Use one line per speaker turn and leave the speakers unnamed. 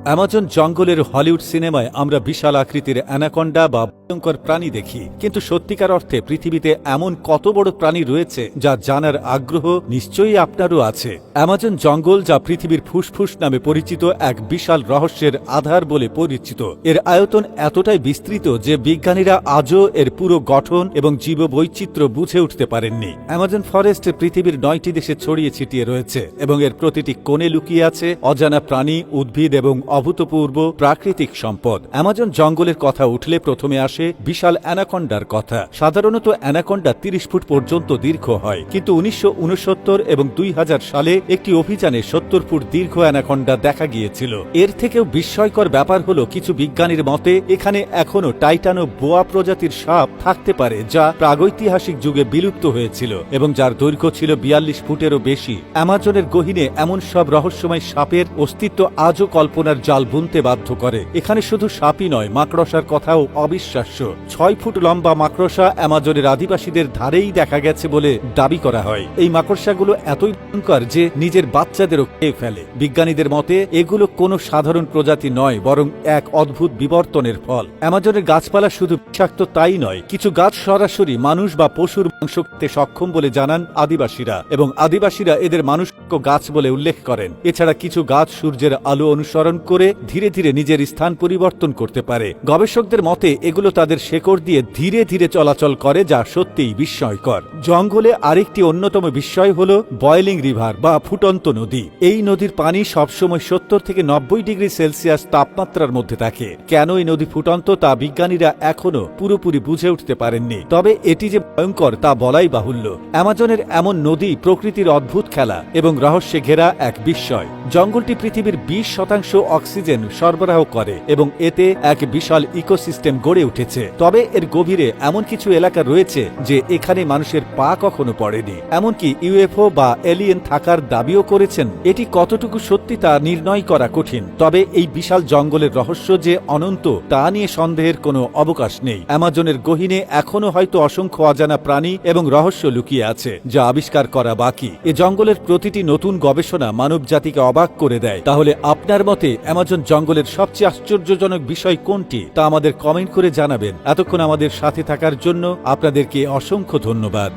Amazon জঙ্গলের Hollywood সিনেমায় আমরা বিশাল আকৃতির অ্যানাকন্ডা বা ভয়ঙ্কর প্রাণী দেখি, কিন্তু সত্যিকার অর্থে পৃথিবীতে এমন কত বড় প্রাণী রয়েছে যা জানার আগ্রহ নিশ্চয়ই আপনারও আছে। অ্যামাজন জঙ্গল, যা পৃথিবীর ফুসফুস নামে পরিচিত, এক বিশাল রহস্যের আধার বলে পরিচিত। এর আয়তন এতটাই বিস্তৃত যে বিজ্ঞানীরা আজও এর পুরো গঠন এবং জীববৈচিত্র্য বুঝে উঠতে পারেননি। অ্যামাজন ফরেস্ট পৃথিবীর 9টি দেশে ছড়িয়ে ছিটিয়ে রয়েছে এবং এর প্রতিটি কোণে লুকিয়ে আছে অজানা প্রাণী, উদ্ভিদ এবং অভূতপূর্ব প্রাকৃতিক সম্পদ। অ্যামাজন জঙ্গলের কথা উঠলে প্রথমে আসে বিশাল অ্যানাকন্ডার কথা। সাধারণত অ্যানাকন্ডা 30 ফুট পর্যন্ত দীর্ঘ হয়, কিন্তু 1969 এবং 2000 সালে একটি অভিযানে 70 ফুট দীর্ঘ অ্যানাকন্ডা দেখা গিয়েছিল। এর থেকেও বিস্ময়কর ব্যাপার হলো, কিছু বিজ্ঞানীর মতে এখানে এখনো টাইটানো বোয়া প্রজাতির সাপ থাকতে পারে, যা প্রাগৈতিহাসিক যুগে বিলুপ্ত হয়েছিল এবং যার দৈর্ঘ্য ছিল 42 ফুটেরও বেশি। অ্যামাজনের গহীনে এমন সব রহস্যময় সাপের অস্তিত্ব আজও কল্পনার জাল বুনতে বাধ্য করে। এখানে শুধু সাপই নয়, মাকড়সার কথাও অবিশ্বাস্য। 6 ফুট লম্বা মাকড়সা অ্যামাজনের আদিবাসীদের ধারেই দেখা গেছে বলে দাবি করা হয়। এই মাকড়সাগুলো এতই ভয়ঙ্কর যে নিজের বাচ্চাদেরও খেয়ে ফেলে। বিজ্ঞানীদের মতে এগুলো কোনো সাধারণ প্রজাতি নয়, বরং এক অদ্ভুত বিবর্তনের ফল। অ্যামাজনের গাছপালা শুধু বিষাক্ত তাই নয়, কিছু গাছ সরাসরি মানুষ বা পশুর মাংস খেতে সক্ষম বলে জানান আদিবাসীরা, এবং আদিবাসীরা এদের মানুষক গাছ বলে উল্লেখ করেন। এছাড়া কিছু গাছ সূর্যের আলো অনুসরণ করে ধীরে ধীরে নিজের স্থান পরিবর্তন করতে পারে। গবেষকদের মতে এগুলো তাদের শেকড় দিয়ে ধীরে ধীরে চলাচল করে, যা সত্যিই বিস্ময়কর। জঙ্গলে আরেকটি অন্যতম বিস্ময় হল বয়েলিং রিভার বা ফুটন্ত নদী। এই নদীর পানি সবসময় 70 থেকে 90 ডিগ্রি সেলসিয়াস তাপমাত্রার মধ্যে থাকে। কেন এই নদী ফুটন্ত তা বিজ্ঞানীরা এখনো পুরোপুরি বুঝে উঠতে পারেননি, তবে এটি যে ভয়ঙ্কর তা বলাই বাহুল্য। অ্যামাজনের এমন নদী প্রকৃতির অদ্ভুত খেলা এবং রহস্যে ঘেরা এক বিস্ময়। জঙ্গলটি পৃথিবীর 20% অক্সিজেন সরবরাহ করে এবং এতে এক বিশাল ইকোসিস্টেম গড়ে উঠেছে। তবে এর গভীরে এমন কিছু এলাকা রয়েছে যে এখানে মানুষের পা কখনো পড়েনি। এমনকি ইউএফও বা এলিয়েন থাকার দাবিও করেছেন। এটি কতটুকু সত্যি তা নির্ণয় করা কঠিন, তবে এই বিশাল জঙ্গলের রহস্য যে অনন্ত তা নিয়ে সন্দেহের কোনো অবকাশ নেই। অ্যামাজনের গহীনে এখনো হয়তো অসংখ্য অজানা প্রাণী এবং রহস্য লুকিয়ে আছে, যা আবিষ্কার করা বাকি। এ জঙ্গলের প্রতিটি নতুন গবেষণা মানব জাতিকে অবাক করে দেয়। তাহলে আপনার মতে অ্যামাজন জঙ্গলের সবচেয়ে আশ্চর্যজনক বিষয় কোনটি তা আমাদের কমেন্ট করে জানাবেন। এতক্ষণ আমাদের সাথে থাকার জন্য আপনাদেরকে অসংখ্য ধন্যবাদ।